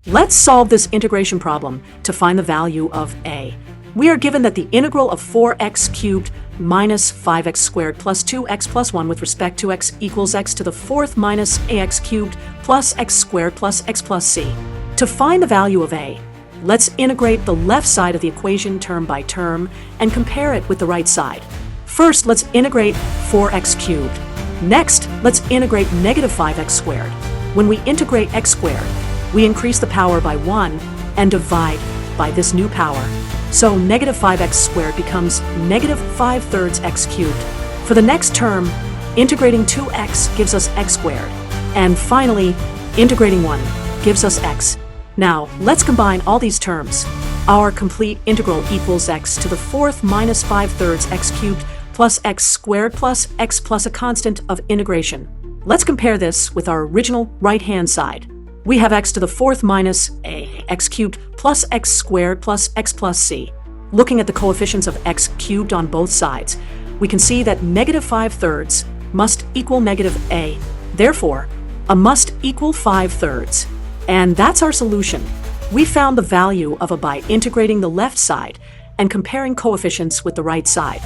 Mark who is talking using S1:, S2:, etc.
S1: Let's solve this integration problem to find the value of a. We are given that the integral of 4x cubed minus 5x squared plus 2x plus 1 with respect to x equals x to the fourth minus ax cubed plus x squared plus x plus c. To find the value of a, let's integrate the left side of the equation term by term and compare it with the right side. First, let's integrate 4x cubed. Next, let's integrate negative 5x squared. When we integrate x squared, we increase the power by 1 and divide by this new power. So negative 5x squared becomes negative 5/3 x cubed. For the next term, integrating 2x gives us x squared. And finally, integrating 1 gives us x. Now, let's combine all these terms. Our complete integral equals x to the fourth minus 5/3 x cubed plus x squared plus x plus a constant of integration. Let's compare this with our original right-hand side. We have x to the fourth minus x cubed plus x squared plus x plus c. Looking at the coefficients of x cubed on both sides, we can see that negative 5/3 must equal negative a. Therefore, a must equal 5/3. And that's our solution. We found the value of a by integrating the left side and comparing coefficients with the right side.